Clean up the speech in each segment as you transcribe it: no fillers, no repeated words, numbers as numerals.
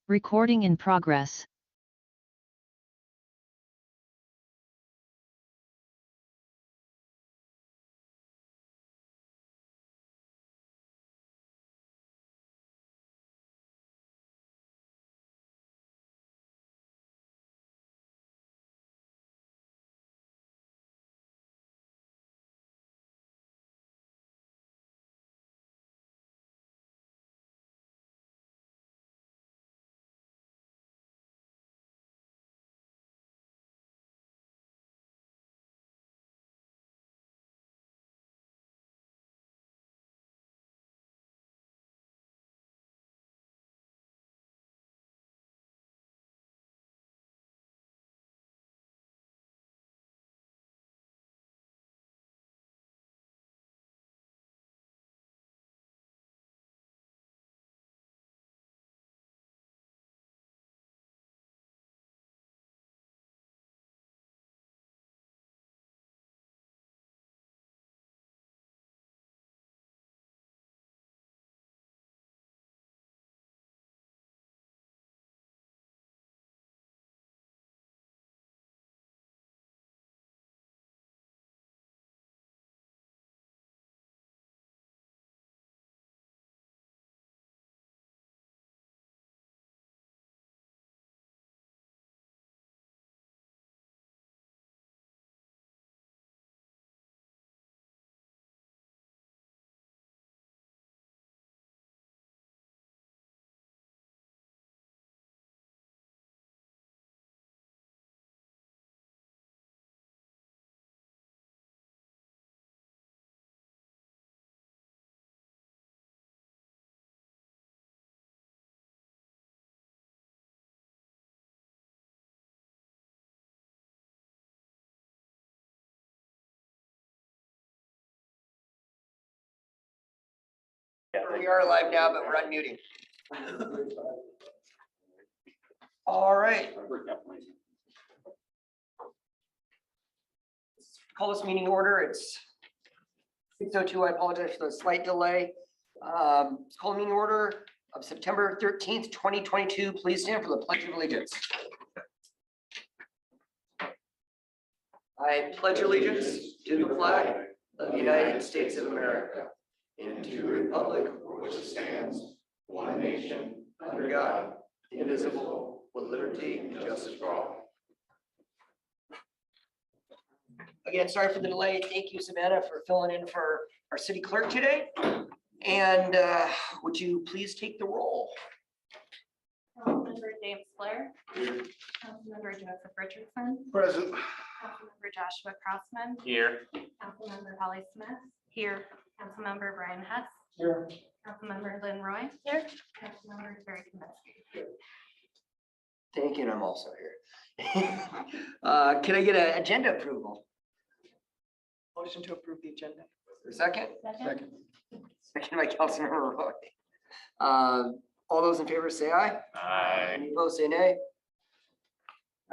Recording in progress. We are live now, but we're unmuting. All right. Call this meeting order. It's 6:02. I apologize for the slight delay. Let's call the meeting order of September 13th, 2022. Please stand for the Pledge of Allegiance. I pledge allegiance to the flag of the United States of America and to the republic for which it stands, one nation, under God, indivisible, with liberty and justice for all. Again, sorry for the delay. Thank you, Savannah, for filling in for our city clerk today. And would you please take the roll? Councilmember James Blair. Here. Councilmember Joseph Richardson. Present. Councilmember Joshua Crossman. Here. Councilmember Holly Smith. Here. Councilmember Brian Hess. Here. Councilmember Lynn Roy. Here. Councilmember Terry Kaminsky. Thank you, and I'm also here. Can I get an agenda approval? Motion to approve the agenda. For a second? Second. Second by Councilmember Roy. All those in favor say aye. Aye. Any opposed, say nay.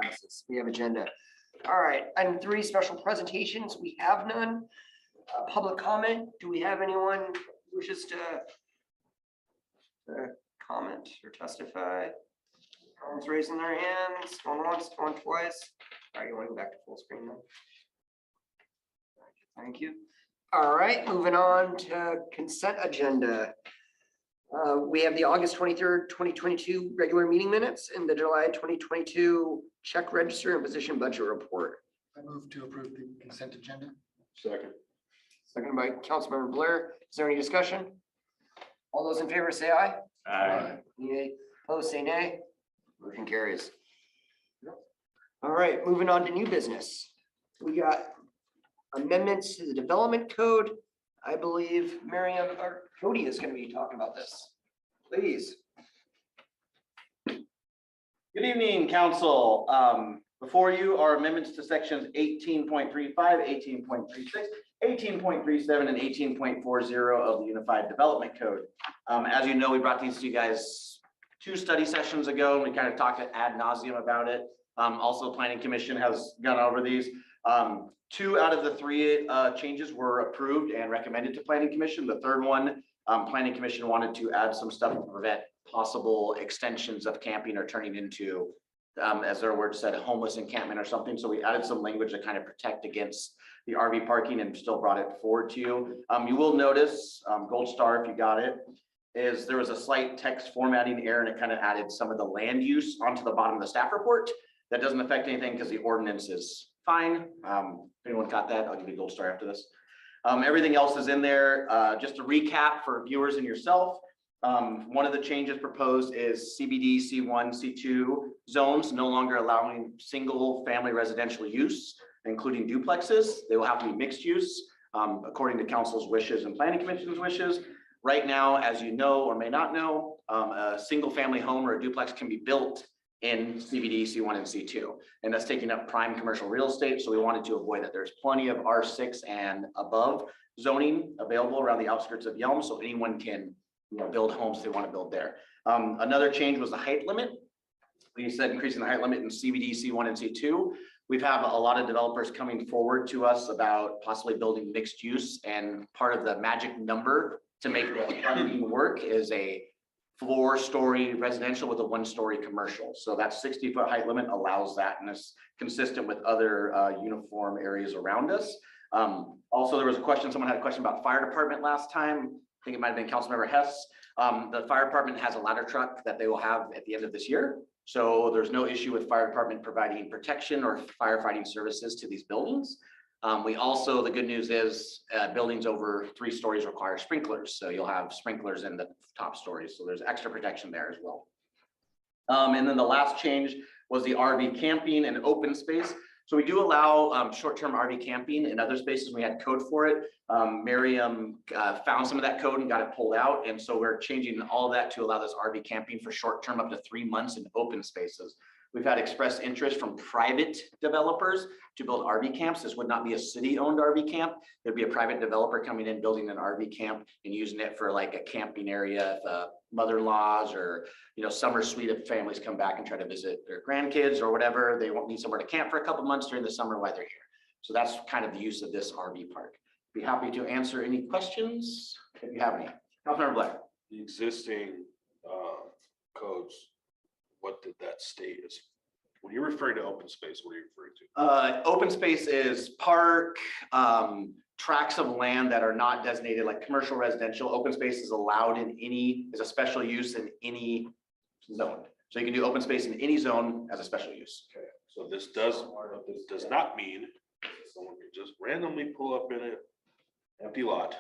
Passes. We have agenda. All right, item 3, special presentations. We have none. Public comment. Do we have anyone who wishes to comment or testify? No one's raising their hands. Going once, going twice. All right, you want to go back to full screen now? Thank you. All right, moving on to consent agenda. We have the August 23rd, 2022 regular meeting minutes and the July 2022 check register and position budget report. I move to approve the consent agenda. Second. Seconded by Councilmember Blair. Is there any discussion? All those in favor say aye. Aye. Any opposed, say nay. Motion carries. All right, moving on to new business. We got amendments to the development code. I believe Miriam or Cody is going to be talking about this. Please. Good evening, council. Before you are amendments to sections 18.35, 18.36, 18.37, and 18.40 of the Unified Development Code. As you know, we brought these to you guys 2 study sessions ago, and we kind of talked ad nauseum about it. Also, Planning Commission has gone over these. 2 out of the 3 changes were approved and recommended to Planning Commission. The third one Planning Commission wanted to add some stuff to prevent possible extensions of camping or turning into, as their word said, a homeless encampment or something. So we added some language to kind of protect against the RV parking and still brought it forward to you. You will notice, gold star if you got it, is there was a slight text formatting error and it kind of added some of the land use onto the bottom of the staff report. That doesn't affect anything because the ordinance is fine. If anyone got that, I'll give you a gold star after this. Everything else is in there. Just to recap for viewers and yourself, one of the changes proposed is CBD, C1, C2 zones no longer allowing single family residential use, including duplexes. They will have to be mixed use according to council's wishes and planning commission's wishes. Right now, as you know or may not know, a single family home or a duplex can be built in CBD, C1 and C2, and that's taking up prime commercial real estate. So we wanted to avoid that. There's plenty of R6 and above zoning available around the outskirts of Yelm, so anyone can build homes they want to build there. Another change was the height limit. We said increasing the height limit in CBD, C1 and C2. We've had a lot of developers coming forward to us about possibly building mixed use, and part of the magic number to make the funding work is a 4-story residential with a 1-story commercial. So that 60-foot height limit allows that, and it's consistent with other uniform areas around us. Also, there was a question, someone had a question about fire department last time. I think it might have been Councilmember Hess. The fire department has a ladder truck that they will have at the end of this year. So there's no issue with fire department providing protection or firefighting services to these buildings. We also, the good news is buildings over 3 stories require sprinklers. So you'll have sprinklers in the top stories. So there's extra protection there as well. And then the last change was the RV camping and open space. So we do allow short-term RV camping in other spaces. We had code for it. Miriam found some of that code and got it pulled out. And so we're changing all of that to allow this RV camping for short-term up to 3 months in open spaces. We've had expressed interest from private developers to build RV camps. This would not be a city-owned RV camp. It'd be a private developer coming in, building an RV camp and using it for like a camping area, if mother-in-laws or summer suite if families come back and try to visit their grandkids or whatever. They won't need somewhere to camp for a couple months during the summer while they're here. So that's kind of the use of this RV park. Be happy to answer any questions if you have any. Councilmember Blair. The existing codes, what did that state is? When you're referring to open space, what are you referring to? Open space is park, tracts of land that are not designated like commercial, residential. Open space is allowed in is a special use in any zone. So you can do open space in any zone as a special use. Okay, so this does not mean someone can just randomly pull up in an empty lot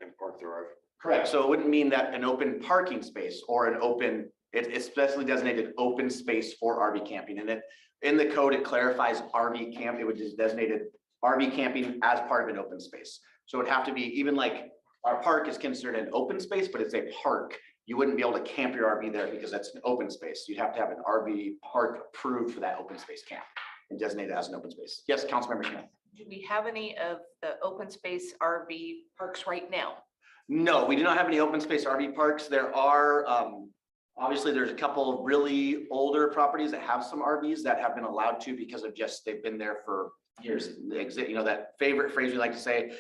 and park their RV. Correct. So it wouldn't mean that an open parking space or an open, it's specially designated open space for RV camping. And in the code, it clarifies RV camp. It would just designated RV camping as part of an open space. So it'd have to be, even like our park is considered an open space, but it's a park. You wouldn't be able to camp your RV there because that's an open space. You'd have to have an RV park approved for that open space camp and designated as an open space. Yes, Councilmember Smith. Do we have any of the open space RV parks right now? No, we do not have any open space RV parks. There are, obviously there's a couple of really older properties that have some RVs that have been allowed to because of just, they've been there for years. That favorite phrase we like to say,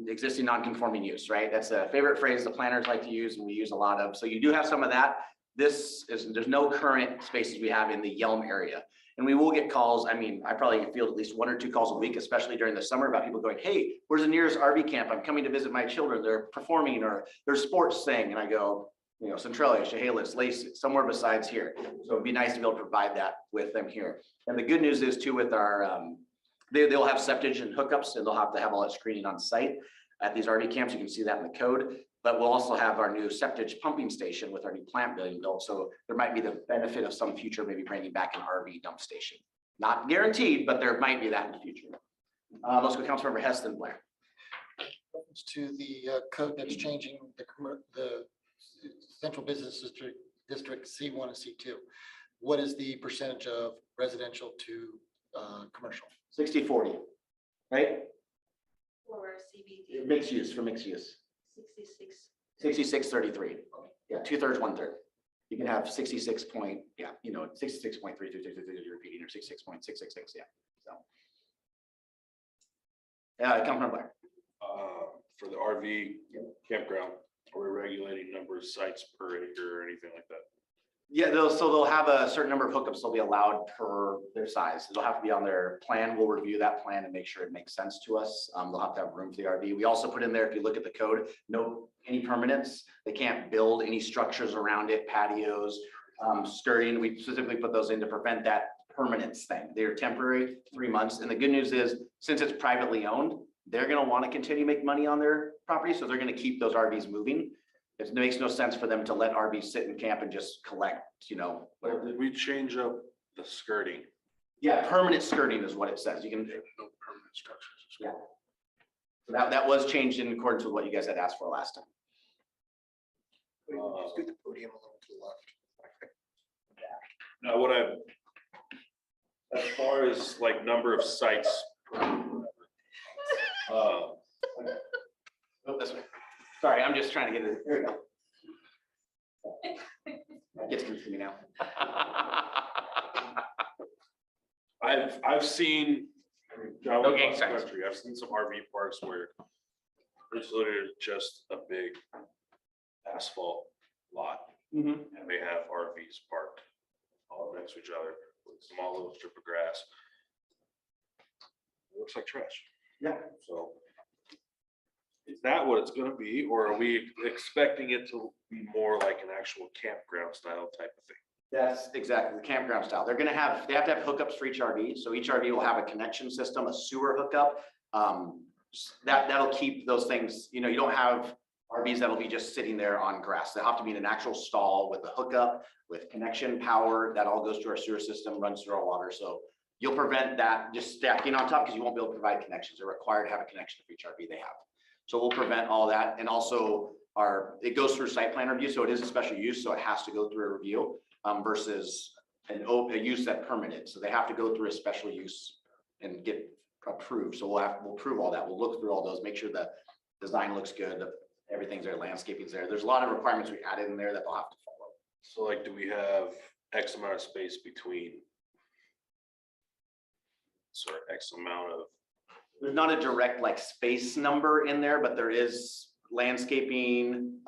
existing non-conforming use, right? That's a favorite phrase the planners like to use and we use a lot of. So you do have some of that. There's no current spaces we have in the Yelm area. And we will get calls. I mean, I probably field at least 1 or 2 calls a week, especially during the summer, about people going, hey, where's the nearest RV camp? I'm coming to visit my children. They're performing or there's sports thing. And I go, Centralia, Chehalis, Lacey, somewhere besides here. So it'd be nice to be able to provide that with them here. And the good news is too, with our, they'll have septic and hookups and they'll have to have all that screening on site at these RV camps. You can see that in the code. But we'll also have our new septic pumping station with our new plant being built. So there might be the benefit of some future, maybe bringing back an RV dump station. Not guaranteed, but there might be that in the future. Let's go Councilmember Hess, then Blair. To the code that's changing the central business district C1 and C2. What is the percentage of residential to commercial? 60-40, right? For CBD, Mixed use, for mixed use. 66. 66-33. Yeah, 2/3, 1/3. You can have 66 point, 66.3 you're repeating, or 66.666, yeah. So Councilmember Blair. For the RV campground, Are we regulating number of sites per acre or anything like that? Yeah, so they'll have a certain number of hookups they'll be allowed per their size. It'll have to be on their plan. We'll review that plan and make sure it makes sense to us. They'll have to have room for the RV. We also put in there, if you look at the code, no, any permanents. They can't build any structures around it, patios, skirting. We specifically put those in to prevent that permanence thing. They're temporary, 3 months. And the good news is, since it's privately owned, they're gonna wanna continue to make money on their property, so they're gonna keep those RVs moving. It makes no sense for them to let RVs sit in camp and just collect, whatever. Did we change up the skirting? Yeah, permanent skirting is what it says. You can, No permanent structures. yeah. So that was changed in accordance with what you guys had asked for last time. Just do the podium a little to the left. Now, as far as like number of sites. Oh, this way. Sorry, I'm just trying to get it. There we go. That gets confusing me now. I've seen. No gang signs. I've seen some RV parks where it's literally just a big asphalt lot Mhm. and they have RVs parked all next to each other with a small little strip of grass. It looks like trash. Yeah. So is that what it's gonna be, or are we expecting it to be more like an actual campground style type of thing? That's exactly the campground style. They have to have hookups for each RV. So each RV will have a connection system, a sewer hookup. That'll keep those things, you don't have RVs that'll be just sitting there on grass. They'll have to be in an actual stall with a hookup, with connection power. That all goes to our sewer system, runs through our water. So you'll prevent that just stacking on top because you won't be able to provide connections. They're required to have a connection for each RV they have. So we'll prevent all that. And also it goes through site plan review. So it is a special use. So it has to go through a review versus a use that permitted. So they have to go through a special use and get approved. So we'll prove all that. We'll look through all those, make sure the design looks good, everything's there, landscaping's there. There's a lot of requirements we added in there that they'll have to follow. So like, do we have X amount of space between? Sort of X amount of, There's not a direct space number in there, but there is landscaping,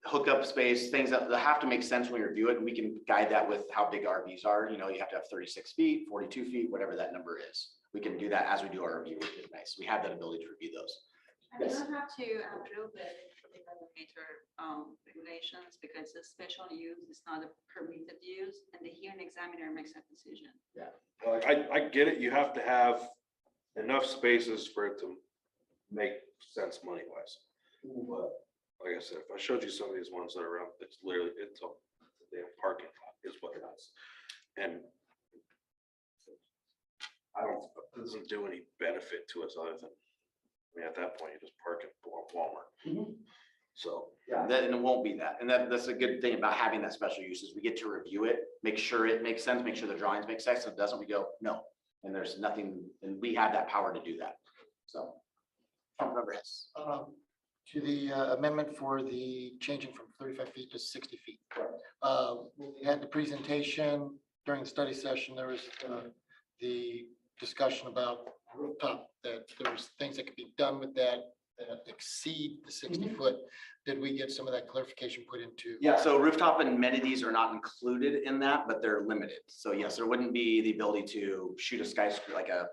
hookup space, things that have to make sense when you review it. And we can guide that with how big RVs are. You have to have 36 feet, 42 feet, whatever that number is. We can do that as we do our review, which is nice. We have that ability to review those. And you Yes. don't have to approve the regulations because the special use is not a permitted use and the hearing examiner makes a decision. like, I get it, you have to have enough spaces for it to make sense money wise. But like I said, if I showed you some of these ones that are around, it's literally, it's a damn parking lot is what it is. And it doesn't do any benefit to us other than, at that point, you just park at Walmart. So. Yeah, and it won't be that. And that's a good thing about having that special use is we get to review it, make sure it makes sense, make sure the drawings make sense. If it doesn't, we go, no. And there's nothing, and we have that power to do that. So. Councilmember Hess. To the amendment for the changing from 35 feet to 60 feet. We had the presentation during the study session. There was the discussion about rooftop, that there was things that could be done with that exceed the 60 foot. Did we get some of that clarification put into? Yeah, so rooftop amenities are not included in that, but they're limited. So yes, there wouldn't be the ability to shoot a skyscraper, like a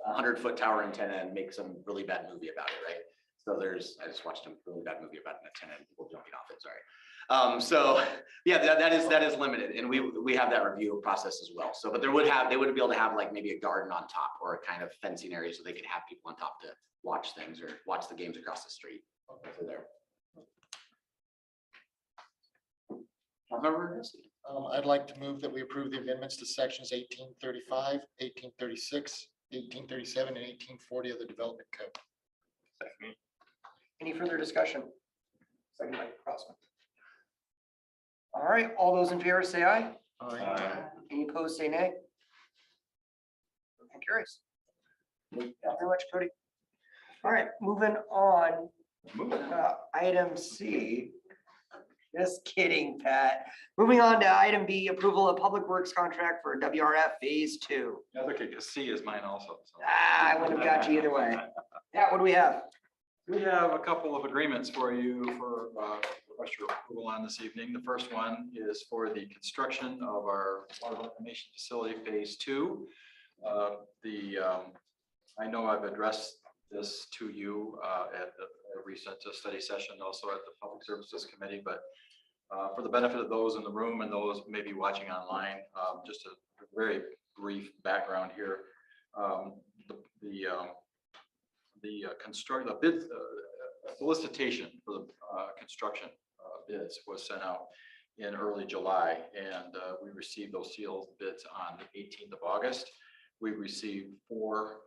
100-foot tower antenna and make some really bad movie about it, right? So I just watched a really bad movie about an antenna and people jumping off it, sorry. So yeah, that is limited. And we have that review process as well. So, but they would be able to have maybe a garden on top or a kind of fencing area so they could have people on top to watch things or watch the games across the street. So there. I'd like to move that we approve the amendments to sections 1835, 1836, 1837, and 1840 of the Development Code. Any further discussion? Second by Crossman. All right, all those in favor say aye. Any opposed, say nay. Motion carries. Thank you very much, Cody. All right, moving on. Item C. Just kidding, Pat. Moving on to item B, approval of public works contract for WRF Phase 2. That's okay, because C is mine also. So. I wouldn't have got you either way. Pat, what do we have? We have a couple of agreements for you for request your approval on this evening. The first one is for the construction of our water reclamation facility phase 2. I know I've addressed this to you at a recent study session, also at the Public Services Committee, but for the benefit of those in the room and those maybe watching online, just a very brief background here. The bid solicitation for the construction bids was sent out in early July, and we received those sealed bids on the 18th of August. We received four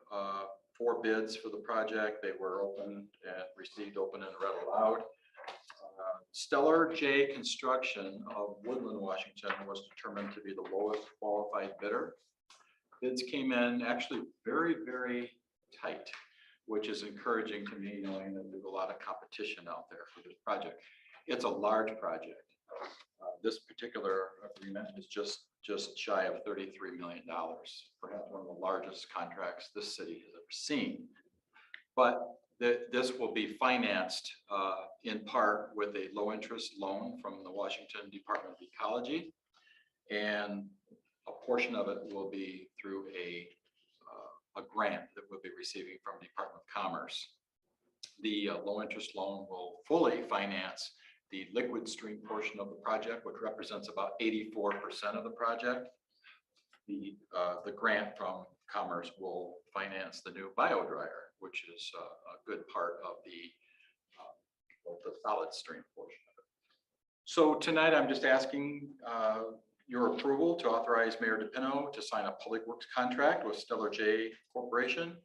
bids for the project. They were open and received open and read aloud. Stellar J Construction of Woodland, Washington was determined to be the lowest qualified bidder. Bids came in actually very, very tight, which is encouraging to me, knowing that there's a lot of competition out there for this project. It's a large project. This particular agreement is just shy of $33 million, perhaps one of the largest contracts this city has ever seen. But this will be financed in part with a low interest loan from the Washington Department of Ecology. And a portion of it will be through a grant that we'll be receiving from the Department of Commerce. The low interest loan will fully finance the liquid stream portion of the project, which represents about 84% of the project. The grant from Commerce will finance the new bio dryer, which is a good part of the solid stream portion of it. So tonight I'm just asking your approval to authorize Mayor DePino to sign a public works contract with Stellar J Corporation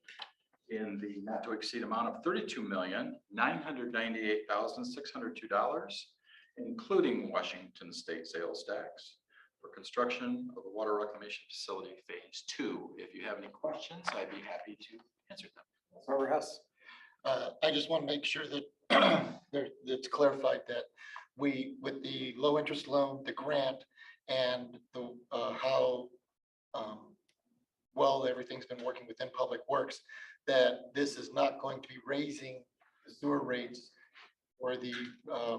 in the not to exceed amount of $32,998,602, including Washington State sales tax, for construction of the water reclamation facility phase 2. If you have any questions, I'd be happy to answer them. Member Hess. I just want to make sure that it's clarified that we, with the low interest loan, the grant, and the how well everything's been working within Public Works, that this is not going to be raising the sewer rates for the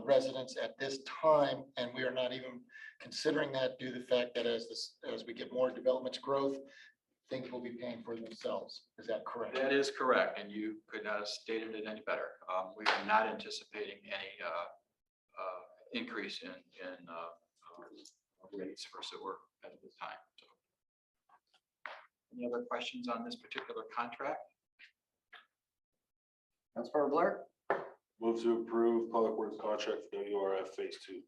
residents at this time, and we are not even considering that due to the fact that as we get more developments growth, things will be paying for themselves. Is that correct? That is correct, and you could not have stated it any better. We are not anticipating any increase in rates for sewer at this time. So, any other questions on this particular contract? Councilmember Blair. Move to approve public works contract for WRF phase 2.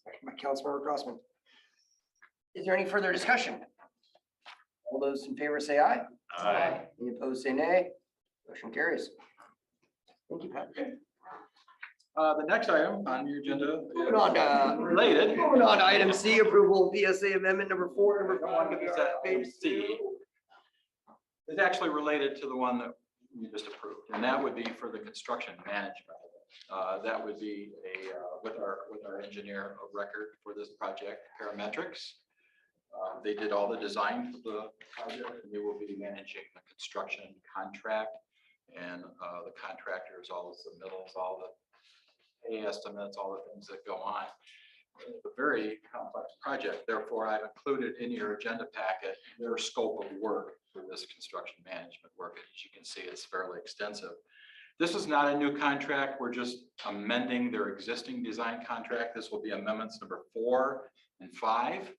Second by Councilmember Grossman. Is there any further discussion? All those in favor say aye. Aye. Any opposed say nay. Motion carries. Thank you, Pat. The next item on your agenda Moving on to related. moving on to item C, approval of PSA amendment number 4, number 1. C is actually related to the one that you just approved, and that would be for the construction management. That would be with our engineer of record for this project, Parametrics. They did all the design for the project, and they will be managing the construction contract and the contractors, all the submittals, all the pay estimates, all the things that go on. It's a very complex project. Therefore, I've included in your agenda packet their scope of work for this construction management work. As you can see, it's fairly extensive. This is not a new contract. We're just amending their existing design contract. This will be amendments number 4 and 5.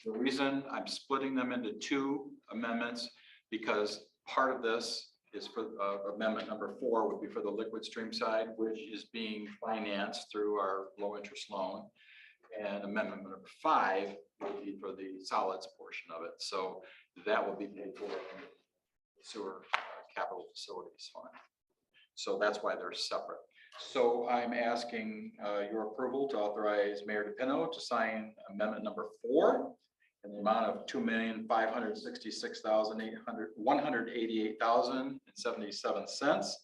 The reason I'm splitting them into 2 amendments, because part of this is for amendment number 4 would be for the liquid stream side, which is being financed through our low interest loan. And amendment number 5 will be for the solids portion of it. So that will be paid for in the sewer capital facilities fund. So that's why they're separate. So I'm asking your approval to authorize Mayor DePino to sign amendment number 4 in the amount of $2,566,188,077,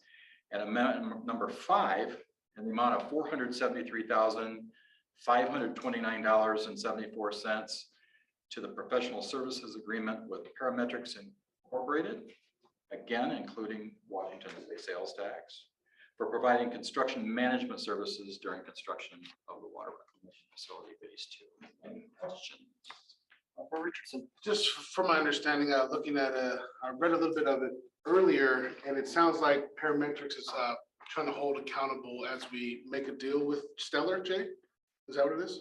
and amendment number 5 in the amount of $473,529.74 to the professional services agreement with Parametrics Incorporated again, including Washington State sales tax, for providing construction management services during construction of the water reclamation facility phase 2. Any questions? Richardson. Just from my understanding, looking at, I read a little bit of it earlier, and it sounds like Parametrics is trying to hold accountable as we make a deal with Stellar, Jay? Is that what it is?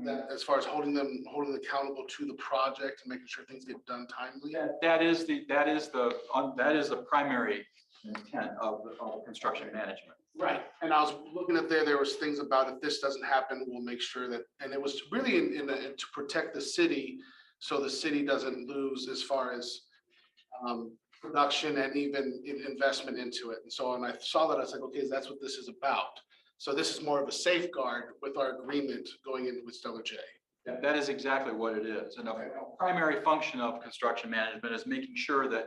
That as far as holding accountable to the project and making sure things get done timely? That is the primary intent of construction management. Right, and I was looking at there was things about if this doesn't happen, we'll make sure that, and it was really to protect the city, so the city doesn't lose as far as production and even investment into it. And so, and I saw that, I was like, okay, that's what this is about. So this is more of a safeguard with our agreement going in with Stellar J. That is exactly what it is. And a primary function of construction management is making sure that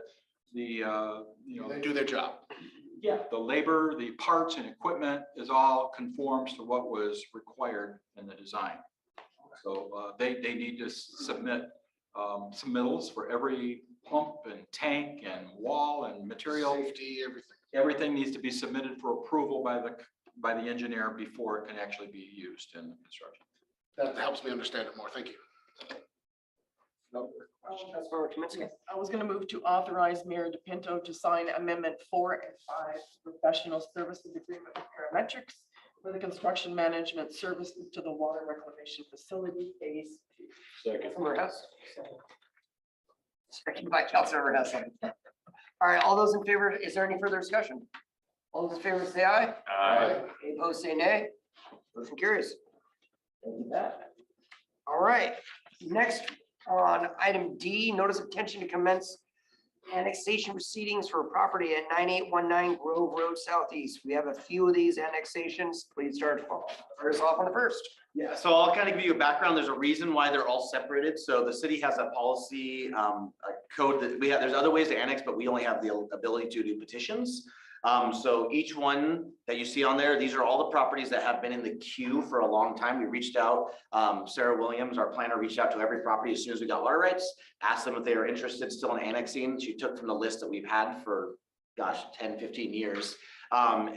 the, They do their job. the labor, the parts and equipment is all conforms to what was required in the design. So they need to submit submittals for every pump and tank and wall and material. Safety, everything. Everything needs to be submitted for approval by the engineer before it can actually be used in the construction. That helps me understand it more. Thank you. Councilmember Kaminsky. I was gonna move to authorize Mayor DePinto to sign Amendment 4 and 5 Professional Services Agreement with Parametrics for the construction management services to the water reclamation facility phase 2. Councilmember Hess. Second by Councilmember Hess. All right, all those in favor, is there any further discussion? All those in favor say aye. Aye. Any opposed say nay. Motion carries. Thank you, Pat. All right, next on item D, notice of intention to commence annexation proceedings for property at 9819 Grove Road Southeast. We have a few of these annexations. Please start first off on the first. Yeah, so I'll kind of give you a background. There's a reason why they're all separated. So the city has a policy, a code that we have, there's other ways to annex, but we only have the ability to do petitions. So each one that you see on there, these are all the properties that have been in the queue for a long time. We reached out, Sarah Williams, our planner, reached out to every property as soon as we got water rights, asked them if they were interested still in annexing. She took from the list that we've had for, gosh, 10, 15 years.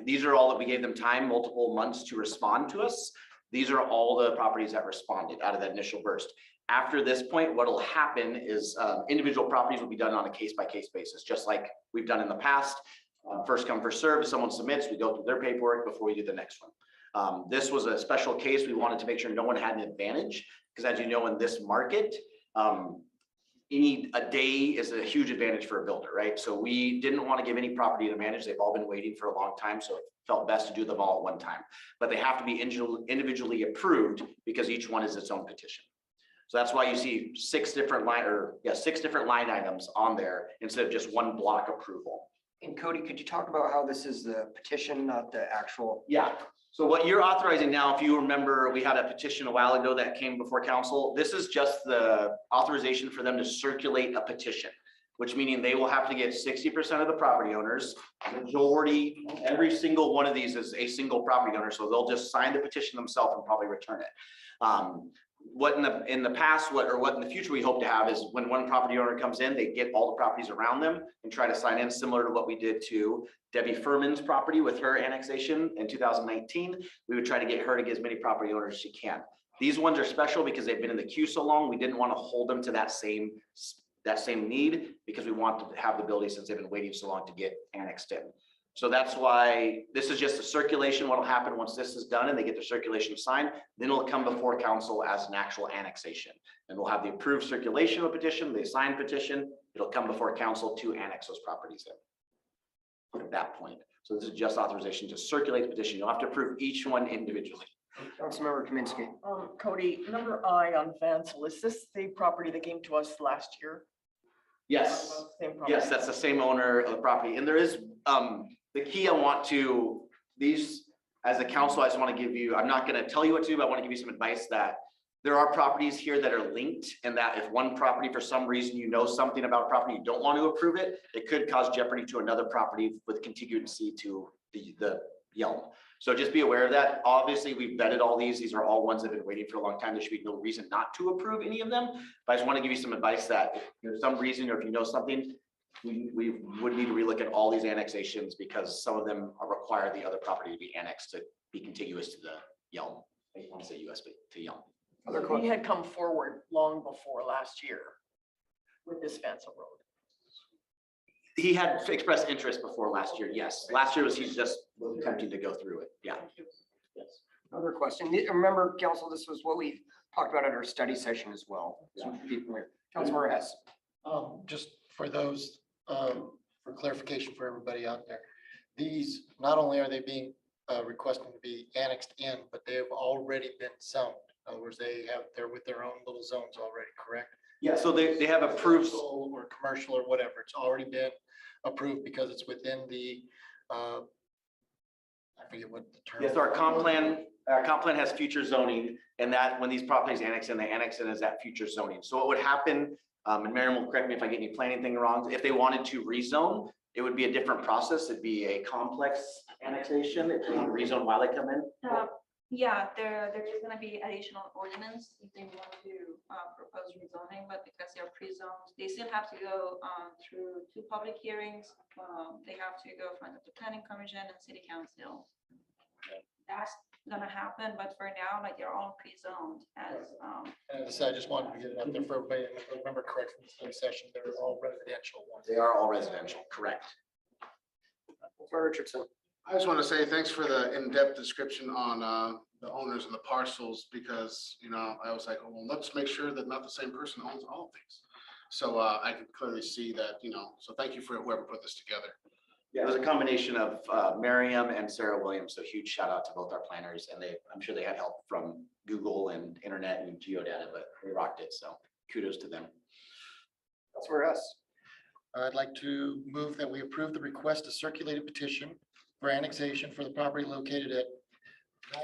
These are all that we gave them time, multiple months to respond to us. These are all the properties that responded out of that initial burst. After this point, what will happen is individual properties will be done on a case-by-case basis, just like we've done in the past. First come, first serve. If someone submits, we go through their paperwork before we do the next one. This was a special case. We wanted to make sure no one had an advantage, because as you know, in this market, a day is a huge advantage for a builder, right? So we didn't want to give any property to manage. They've all been waiting for a long time, so it felt best to do them all at one time. But they have to be individually approved because each one is its own petition. So that's why you see six different line items on there instead of just one block approval. And Cody, could you talk about how this is the petition, not the actual? Yeah, so what you're authorizing now, if you remember, we had a petition a while ago that came before council. This is just the authorization for them to circulate a petition, which meaning they will have to get 60% of the property owners. Majority, every single one of these is a single property owner, so they'll just sign the petition themselves and probably return it. What in the past, what in the future we hope to have is when one property owner comes in, they get all the properties around them and try to sign in, similar to what we did to Debbie Furman's property with her annexation in 2019. We would try to get her to get as many property owners as she can. These ones are special because they've been in the queue so long. We didn't want to hold them to that same need because we want to have the ability, since they've been waiting so long, to get annexed in. So that's why this is just a circulation. What will happen once this is done and they get their circulation signed, then it'll come before council as an actual annexation. And we'll have the approved circulation of petition, the signed petition. It'll come before council to annex those properties in at that point. So this is just authorization to circulate the petition. You'll have to approve each one individually. Councilmember Kaminsky. Cody, number I on Vansel, is this the property that came to us last year? Yes. Same property. Yes, that's the same owner of the property. And there is, the key I want to, these, as a council, I just want to give you, I'm not going to tell you what to do, but I want to give you some advice that there are properties here that are linked, and that if one property, for some reason, you know something about a property, you don't want to approve it, it could cause jeopardy to another property with contiguity to the Yelm. So just be aware of that. Obviously, we've vetted all these. These are all ones that have been waiting for a long time. There should be no reason not to approve any of them. But I just want to give you some advice that if there's some reason, or if you know something, we would need to relook at all these annexations because some of them require the other property to be annexed to be contiguous to the Yelm. I want to say US, but to Yelm. Other He questions? had come forward long before last year with this Vancil Road. He had expressed interest before last year, yes. Last year was, he just was attempting to go through it, yeah. Yes. Other question? Remember, council, this was what we talked about at our study session as well. So people here. Councilmember Hess. Just for those, for clarification for everybody out there, these, not only are they being requesting to be annexed in, but they have already been zoned. In other words, they're with their own little zones already, correct? Yeah, so they have approved, Residential or commercial or whatever, it's already been approved because it's within the, I forget what the term. yes, our comp plan has future zoning, and that when these properties annex in, they annex in as that future zoning. So what would happen, and Miriam will correct me if I get any planning thing wrong, if they wanted to rezone, it would be a different process. It'd be a complex annexation. If they want to rezone while they come in. Yeah, there is gonna be additional ordinance if they want to propose rezoning, but because they're pre-zoned, they still have to go through 2 public hearings. They have to go in front of the planning commission and city council. That's gonna happen, but for now, like they're all pre-zoned as And I just wanted to get it out there for everybody, and if I remember correctly, from the study session, they're all residential ones. They are all residential, correct? Councilmember Richardson. I just want to say thanks for the in-depth description on the owners and the parcels, because, you know, I was like, well, let's make sure that not the same person owns all of these. So I can clearly see that, you know, so thank you for whoever put this together. Yeah, it was a combination of Miriam and Sarah Williams, so huge shout out to both our planners, and I'm sure they had help from Google and internet and geodata, but they rocked it, so kudos to them. Councilmember Hess. I'd like to move that we approve the request to circulate a petition for annexation for the property located at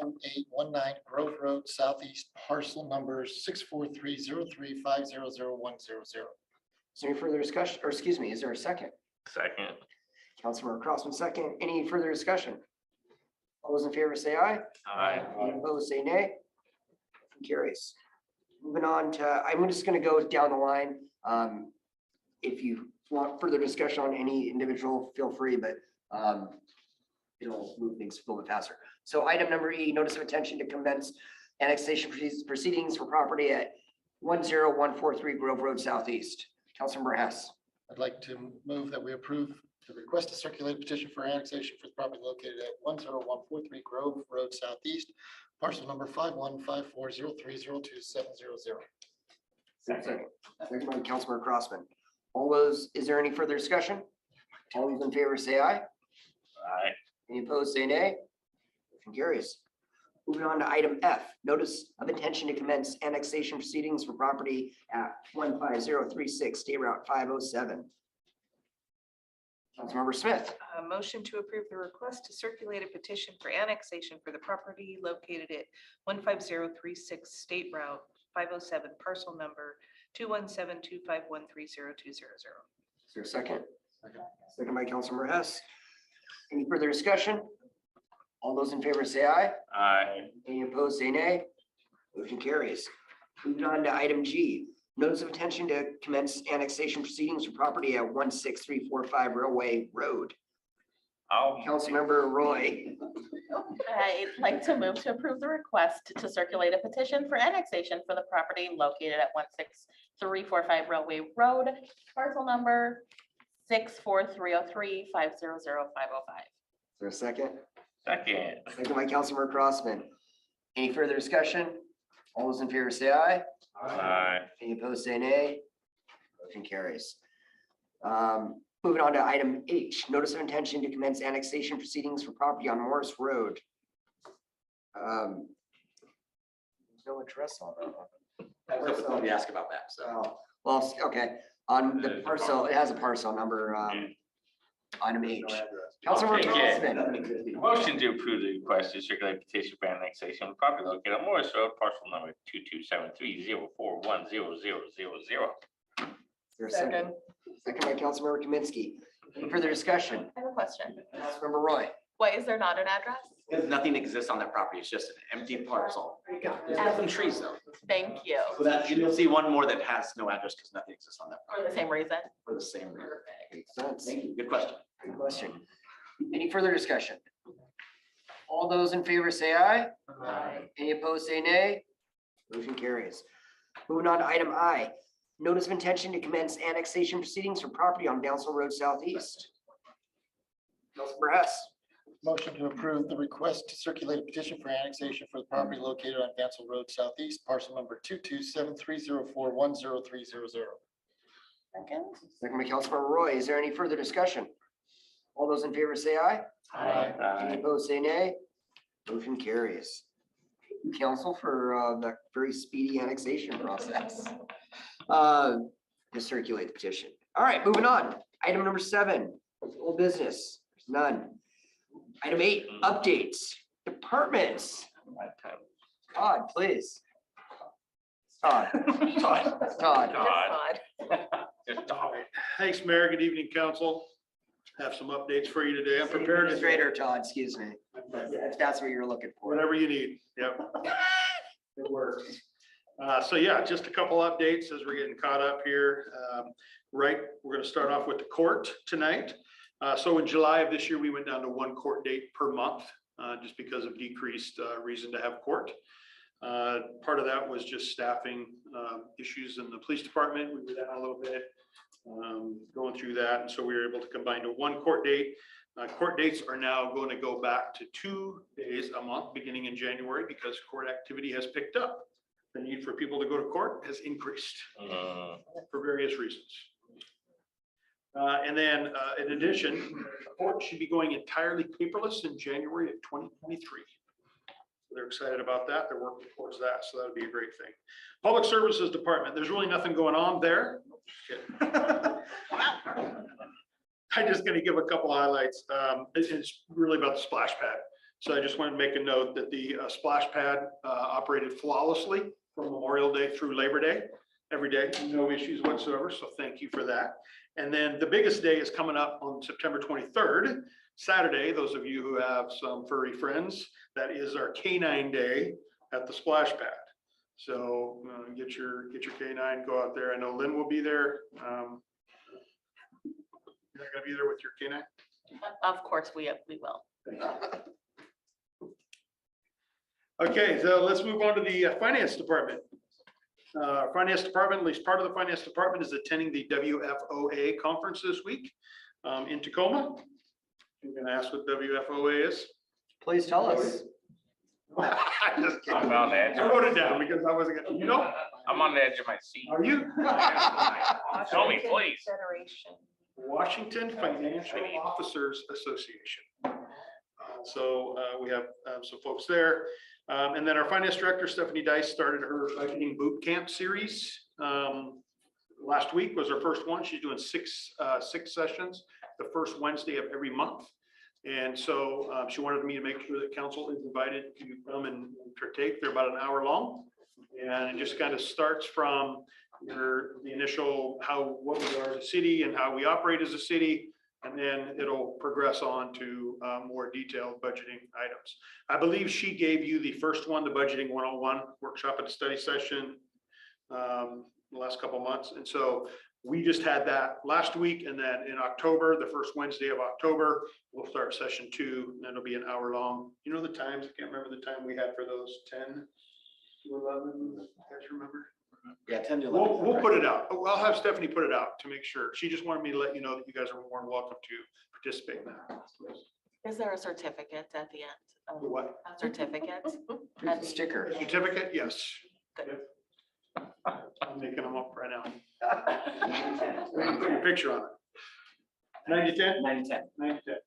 9819 Grove Road Southeast, parcel number 64303500100. Is there any further discussion, or excuse me, is there a second? Second. Councilmember Crossman, second. Any further discussion? All those in favor say aye. Aye. Any opposed, say nay. Motion carries. Moving on to, I'm just gonna go down the line. If you want further discussion on any individual, feel free, but it'll move things a little bit faster. So item number E, notice of intention to commence annexation proceedings for property at 10143 Grove Road Southeast. Councilmember Hess. I'd like to move that we approve the request to circulate a petition for annexation for the property located at 10143 Grove Road Southeast, parcel number 5154030270. Second by Councilmember Crossman. All those, is there any further discussion? All those in favor say aye. Aye. Any opposed, say nay. Motion carries. Moving on to item F, notice of intention to commence annexation proceedings for property at 15036 State Route 507. Councilmember Smith. A motion to approve the request to circulate a petition for annexation for the property located at 15036 State Route 507, parcel number 21725130200. Is there a second? Second by Councilmember Hess. Any further discussion? All those in favor say aye. Aye. Any opposed, say nay. Motion carries. Moving on to item G, notice of intention to commence annexation proceedings for property at 16345 Railway Road. Councilmember Roy. I'd like to move to approve the request to circulate a petition for annexation for the property located at 16345 Railway Road, parcel number 64303500505. Is there a second? Second. Second by Councilmember Crossman. Any further discussion? All those in favor say aye. Aye. Any opposed, say nay. Motion carries. Moving on to item H, notice of intention to commence annexation proceedings for property on Morris Road. There's no address on that one. I was hoping somebody asked about that, so. Oh, well, okay, on the parcel, it has a parcel number, item H. Councilmember Take it. Crossman. Motion to approve the request to circulate petition for annexation of property located on Morris Road, parcel number 22730410000. Is there a second? Second by Councilmember Kaminsky. Any further discussion? I have a question. Councilmember Roy. Why is there not an address? Because nothing exists on that property, it's just an empty parcel. There's got some trees though. Thank you. So that, you'll see one more that has no address because nothing exists on that For property the same reason. for the same reason. Perfect. Makes sense. Thank you. Good question. Good question. Any further discussion? All those in favor say aye. Any opposed, say nay. Motion carries. Moving on to item I, notice of intention to commence annexation proceedings for property on Downsville Road Southeast. Councilmember Hess. Motion to approve the request to circulate a petition for annexation for the property located on Vancil Road Southeast, parcel number 22730410300. Second. Second by Councilmember Roy. Is there any further discussion? All those in favor say aye. Any opposed, say nay. Motion carries. Thank you, Council, for the very speedy annexation process. To circulate the petition. All right, moving on. Item number 7, old business. There's none. Item 8, updates. Departments. Todd, please. Todd. Todd. Just Todd. Thanks, Mayor. Good evening, council. Have some updates for you today. I'm prepared to Administrator Todd, excuse me. If that's what you're looking for. whatever you need. Yep. It works. So yeah, just a couple updates as we're getting caught up here. Right, we're gonna start off with the court tonight. So in July of this year, we went down to 1 court date per month, just because of decreased reason to have court. Part of that was just staffing issues in the police department. We were down a little bit, going through that. And so we were able to combine to 1 court date. Court dates are now going to go back to 2 days a month, beginning in January, because court activity has picked up. The need for people to go to court has increased for various reasons. And then in addition, court should be going entirely paperless in January of 2023. They're excited about that. They're working towards that. So that'll be a great thing. Public Services Department, there's really nothing going on there. I'm just going to give a couple highlights. It's really about the splash pad. So I just want to make a note that the splash pad operated flawlessly from Memorial Day through Labor Day, every day, no issues whatsoever. So thank you for that. And then the biggest day is coming up on September 23rd, Saturday. Those of you who have some furry friends, that is our canine day at the splash pad. So get your canine, go out there. I know Lynn will be there. You're gonna be there with your canine? Of course, we will. Okay, so let's move on to the finance department. Finance department, at least part of the finance department, is attending the WFOA conference this week in Tacoma. I'm gonna ask what WFOA is. Please tell us. I just kidding. I'm on the edge. I wrote it down because I wasn't gonna, you know, I'm on the edge of my seat. are you? Tell me, please. Federation. Washington Financial Officers Association. So we have some folks there. And then our finance director, Stephanie Dice, started her budgeting boot camp series. Last week was her first one. She's doing six sessions, the first Wednesday of every month. And so she wanted me to make sure that council is invited to come and partake. They're about an hour long. And it just kind of starts from the initial what we are as a city and how we operate as a city. And then it'll progress on to more detailed budgeting items. I believe she gave you the first one, the budgeting 101 workshop at the study session the last couple of months. And so we just had that last week. And then in October, the first Wednesday of October, we'll start session 2. And it'll be an hour long. You know the times? I can't remember the time we had for those 10 to 11. You guys remember? Yeah, 10 to 11. We'll put it out. I'll have Stephanie put it out to make sure. She just wanted me to let you know that you guys are more than welcome to participate in that. Is there a certificate at the end? What? A certificate? Here's the sticker. Certificate? Yes. Good. I'm making them up right now. Put your picture on it. 9 to 10? 9 to 10. 9 to 10.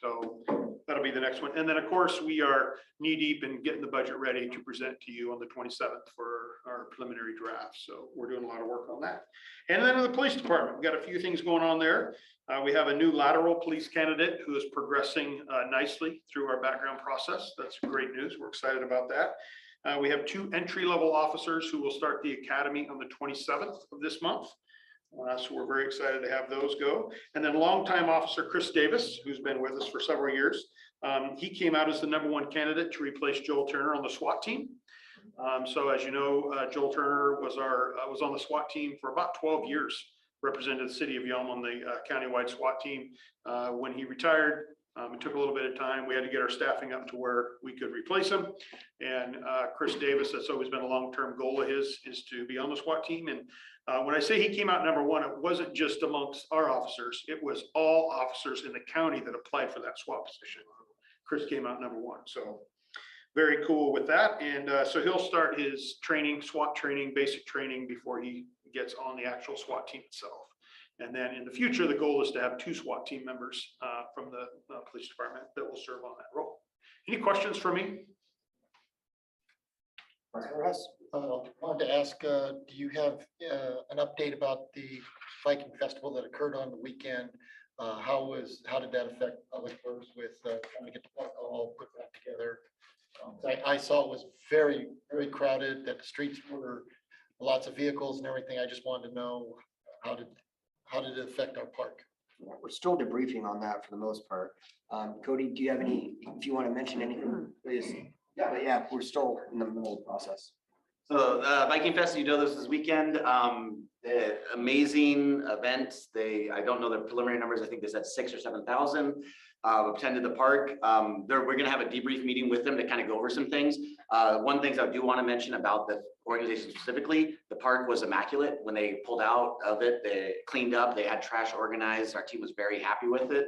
So that'll be the next one. And then, of course, we are knee deep in getting the budget ready to present to you on the 27th for our preliminary draft. So we're doing a lot of work on that. And then in the police department, we've got a few things going on there. We have a new lateral police candidate who is progressing nicely through our background process. That's great news. We're excited about that. We have 2 entry-level officers who will start the academy on the 27th of this month. So we're very excited to have those go. And then longtime officer Chris Davis, who's been with us for several years. He came out as the #1 candidate to replace Joel Turner on the SWAT team. So as you know, Joel Turner was on the SWAT team for about 12 years, represented the city of Yelm on the countywide SWAT team. When he retired, it took a little bit of time. We had to get our staffing up to where we could replace him. And Chris Davis, that's always been a long-term goal of his, is to be on the SWAT team. And when I say he came out number one, it wasn't just amongst our officers. It was all officers in the county that applied for that SWAT position. Chris came out number one. So very cool with that. And so he'll start his training, SWAT training, basic training before he gets on the actual SWAT team itself. And then in the future, the goal is to have 2 SWAT team members from the police department that will serve on that role. Any questions for me? Wanted to ask, do you have an update about the Viking Festival that occurred on the weekend? How did that affect public works with trying to get the park all put back together? I saw it was very, very crowded, that the streets were lots of vehicles and everything. I just wanted to know, how did it affect our park? We're still debriefing on that for the most part. Cody, do you have any, if you want to mention anything, please? Yeah, but yeah, we're still in the middle of the process. So Viking Fest, you know, this weekend, amazing event. I don't know the preliminary numbers. I think they said 6,000 or 7,000 attended the park. We're gonna have a debrief meeting with them to kind of go over some things. One thing I do want to mention about the organization specifically, the park was immaculate. When they pulled out of it, they cleaned up, they had trash organized. Our team was very happy with it.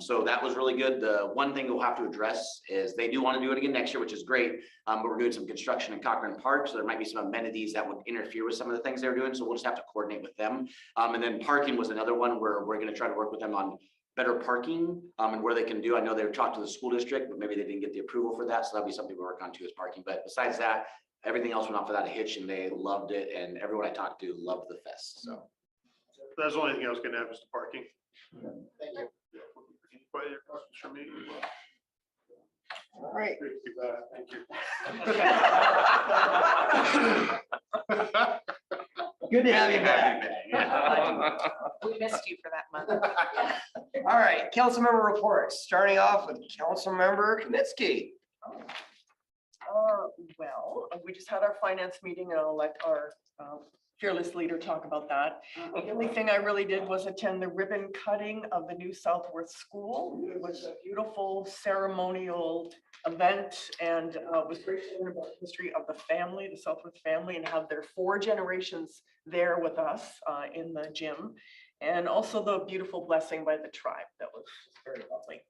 So that was really good. The one thing we'll have to address is they do want to do it again next year, which is great. But we're doing some construction in Cochran Park, so there might be some amenities that would interfere with some of the things they're doing. So we'll just have to coordinate with them. And then parking was another one where we're going to try to work with them on better parking and where they can do. I know they've talked to the school district, but maybe they didn't get the approval for that. So that'll be something we work on too, is parking. But besides that, everything else went off without a hitch, and they loved it. And everyone I talked to loved the fest. So That's the only thing I was going to have is the parking. Thank you. Any other questions for me? All right. Thank you. Good to have you back. We missed you for that month. All right, council member reports, starting off with council member Kaminsky. Well, we just had our finance meeting, and I'll let our fearless leader talk about that. The only thing I really did was attend the ribbon cutting of the new Southworth School. It was a beautiful ceremonial event, and was great to learn about the history of the family, the Southworth family, and have their 4 generations there with us in the gym. And also the beautiful blessing by the tribe. That was very lovely.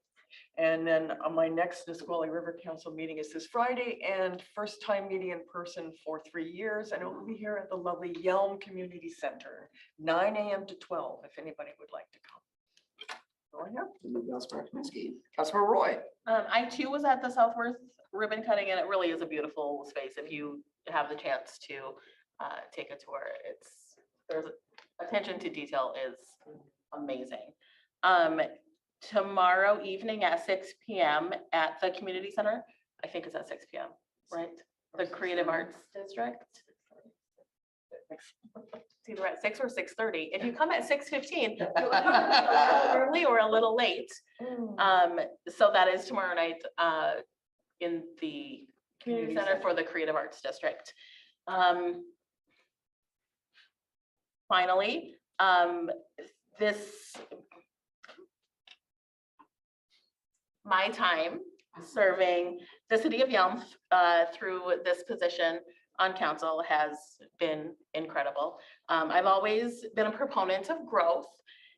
And then my next Nisqually River Council meeting is this Friday, and first time meeting in person for 3 years. And it will be here at the lovely Yelm Community Center, 9 a.m. to 12, if anybody would like to come. Oh, yeah. Councilmember Kaminsky. Councilmember Roy. I too was at the Southworth ribbon cutting, and it really is a beautiful space. If you have the chance to take a tour, there's attention to detail is amazing. Tomorrow evening at 6 p.m. at the community center, I think it's at 6 p.m., right? The Creative Arts District. It's either at 6 or 6:30. If you come at 6:15, you'll come a little early or a little late. So that is tomorrow night in the community center for the Creative Arts District. Finally, my time serving the city of Yelm through this position on council has been incredible. I've always been a proponent of growth,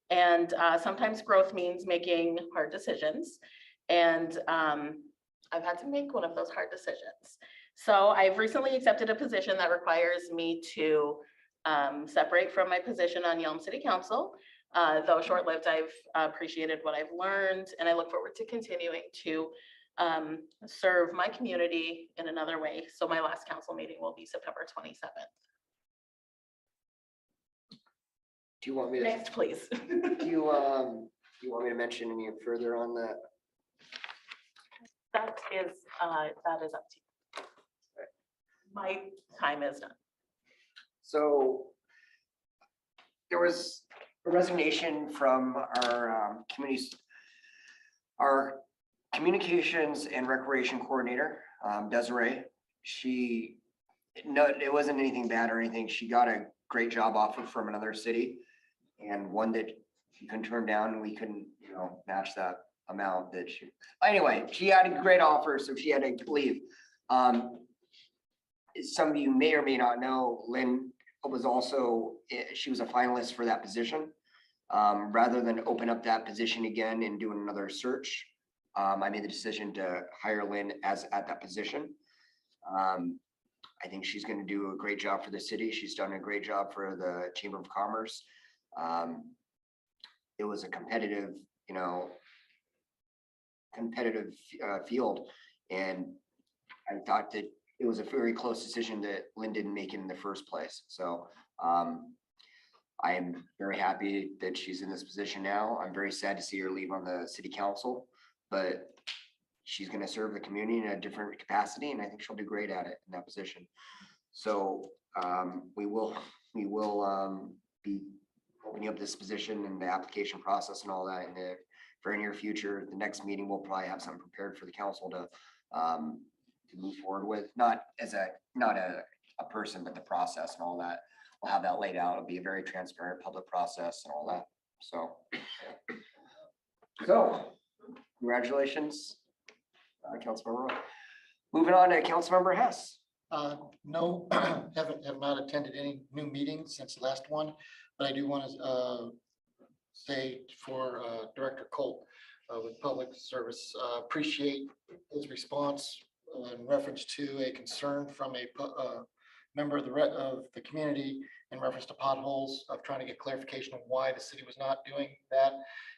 and sometimes growth means making hard decisions. And I've had to make one of those hard decisions. So I've recently accepted a position that requires me to separate from my position on Yelm City Council. Though short-lived, I've appreciated what I've learned, and I look forward to continuing to serve my community in another way. So my last council meeting will be September 27th. Do you want me to? Next, please. Do you want me to mention any further on that? That is up to you. My time is done. So there was a resignation from our our communications and recreation coordinator, Desiree. It wasn't anything bad or anything. She got a great job offer from another city. and one that she couldn't turn down, and we couldn't, match that amount that she, anyway, she had a great offer, so she had to leave. Some of you may or may not know, Lynn was also, she was a finalist for that position. Rather than open up that position again and do another search, I made the decision to hire Lynn at that position. I think she's going to do a great job for the city. She's done a great job for the Chamber of Commerce. It was a competitive, field, and I thought that it was a very close decision that Lynn didn't make it in the first place. So I am very happy that she's in this position now. I'm very sad to see her leave on the city council, but she's going to serve the community in a different capacity, and I think she'll do great at it in that position. So we will be opening up this position and the application process and all that in the very near future. The next meeting, we'll probably have something prepared for the council to move forward with, not a person, but the process and all that. We'll have that laid out. It'll be a very transparent public process and all that. So congratulations, Councilmember Roy. Moving on to Councilmember Hess. No, have not attended any new meetings since the last one, but I do want to say for Director Colt with Public Service, appreciate his response in reference to a concern from a member of the community in reference to potholes, of trying to get clarification of why the city was not doing that.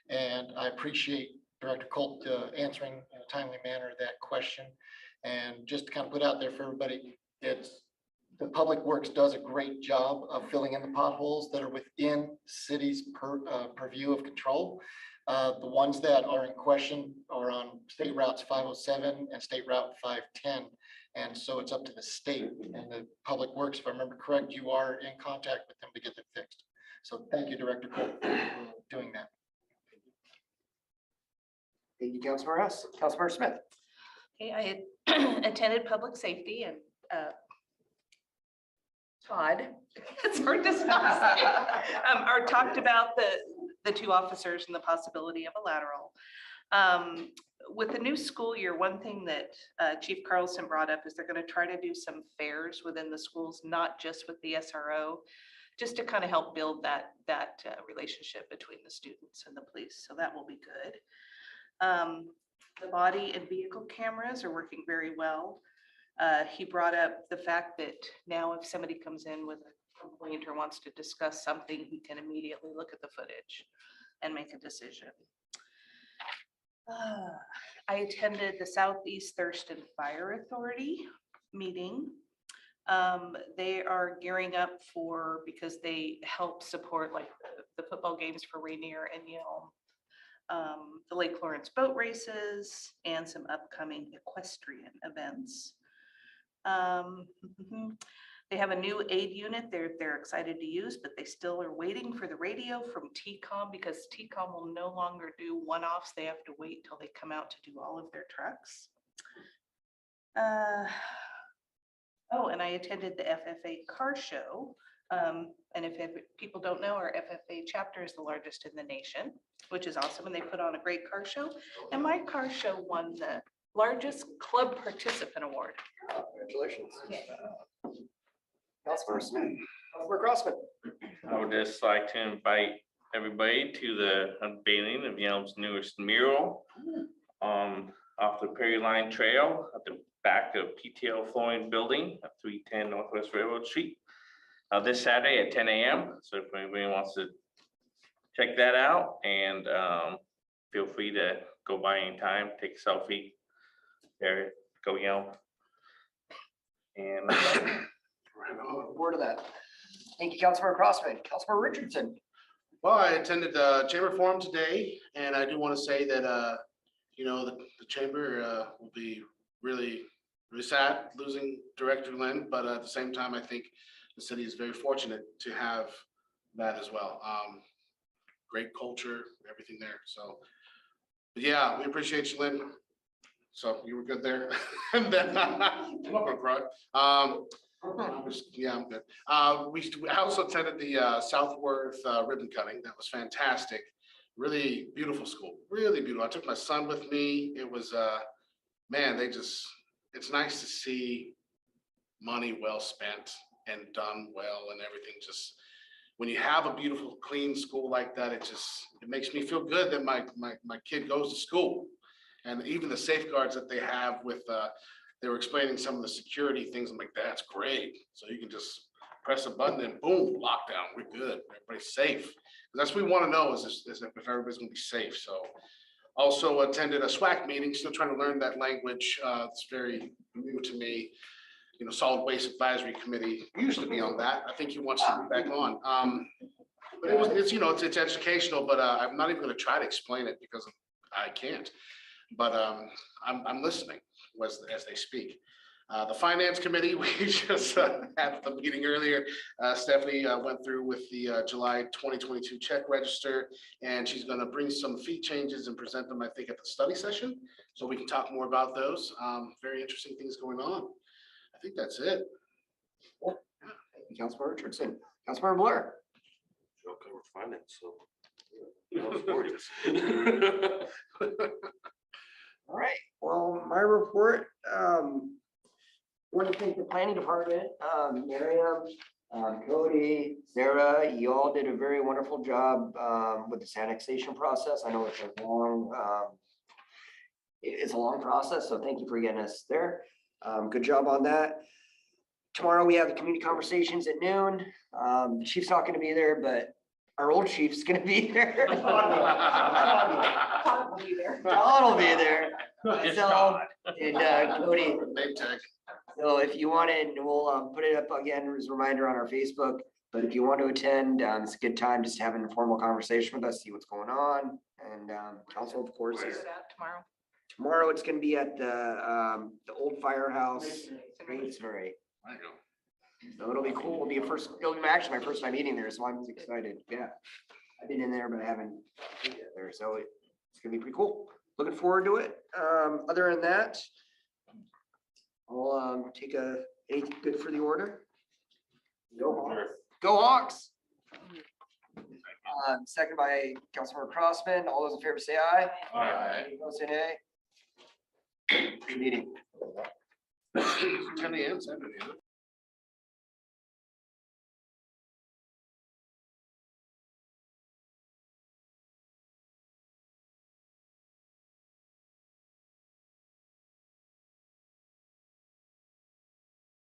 And I appreciate Director Colt answering in a timely manner that question. And just to kind of put out there for everybody, the Public Works does a great job of filling in the potholes that are within city's purview of control. The ones that are in question are on State Routes 507 and State Route 510. And so it's up to the state and the Public Works. If I remember correct, you are in contact with them to get them fixed. So thank you, Director Colt, for doing that. Thank you, Councilmember Hess. Councilmember Smith. Okay, I had attended public safety and Todd, it's hard to stop. Or talked about the two officers and the possibility of a lateral. With the new school year, one thing that Chief Carlson brought up is they're going to try to do some fairs within the schools, not just with the SRO, just to kind of help build that relationship between the students and the police. So that will be good. The body and vehicle cameras are working very well. He brought up the fact that now if somebody comes in with a complaint or wants to discuss something, he can immediately look at the footage and make a decision. I attended the Southeast Thurston Fire Authority meeting. They are gearing up because they help support like the football games for Rainier and Yelm, the Lake Lawrence boat races, and some upcoming equestrian events. They have a new aid unit they're excited to use, but they still are waiting for the radio from TCOM because TCOM will no longer do one-offs. They have to wait till they come out to do all of their trucks. Oh, and I attended the FFA car show. And if people don't know, our FFA chapter is the largest in the nation, which is awesome. And they put on a great car show. And my car show won the largest club participant award. Congratulations. Councilmember Smith. Councilmember Crossman. I would just like to invite everybody to the unveiling of Yelm's newest mural off the Perry Line Trail at the back of PTL Flooring Building at 310 Northwest Railroad Street this Saturday at 10 a.m. So if anybody wants to check that out, and feel free to go by anytime, take a selfie there, go Yelm. And Word of that. Thank you, Councilmember Crossman. Councilmember Richardson. Well, I attended the chamber forum today, and I do want to say that, the chamber will be really, really sad losing Director Lynn, but at the same time, I think the city is very fortunate to have that as well. Great culture, everything there. So, but yeah, we appreciate you, Lynn. So you were good there. And then I'm not gonna cry. Yeah, I'm good. I also attended the Southworth ribbon cutting. That was fantastic. Really beautiful school, really beautiful. I took my son with me. It was, man, it's nice to see money well spent and done well and everything. Just when you have a beautiful, clean school like that, it makes me feel good that my kid goes to school. And even the safeguards that they have with, they were explaining some of the security things. I'm like, that's great. So you can just press a button and boom, lockdown, we're good. Everybody's safe. That's what we want to know is if everybody's gonna be safe. So also attended a SWAC meeting, still trying to learn that language. It's very new to me. You know, Solid Waste Advisory Committee used to be on that. I think he wants to be back on. But it's educational, but I'm not even gonna try to explain it because I can't. But I'm listening as they speak. The Finance Committee, we just had the meeting earlier. Stephanie went through with the July 2022 check register, and she's gonna bring some fee changes and present them, I think, at the study session. So we can talk more about those. Very interesting things going on. I think that's it. Thank you, Councilmember Richardson. Councilmember Blair. Joe covered finance, so. That was gorgeous. All right, well, my report, want to thank the planning department, Miriam, Cody, Sarah, you all did a very wonderful job, with this annexation process. I know it's a long, it's a long process, so thank you for getting us there. Good job on that. Tomorrow we have the community conversations at noon. The chief's not gonna be there, but our old chief's gonna be there. Todd will be there. Todd will be there. It's Myself and Cody. Name tag. So if you want it, we'll put it up again as a reminder on our Facebook. But if you want to attend, it's a good time just to have an informal conversation with us, see what's going on. And council, of course, is Tomorrow. tomorrow. It's going to be at the old firehouse, Gainesbury. There you go. So it'll be cool. It'll be actually my first time eating there, so I'm excited. Yeah, I've been in there, but I haven't eaten there, so it's gonna be pretty cool. Looking forward to it. Other than that, I'll take anything good for the order. Go Hawks. Go Hawks. Second by Councilmember Crossman. All those in favor say aye. Aye. Any opposed, say nay. Good meeting. Kenny and Stephanie, huh?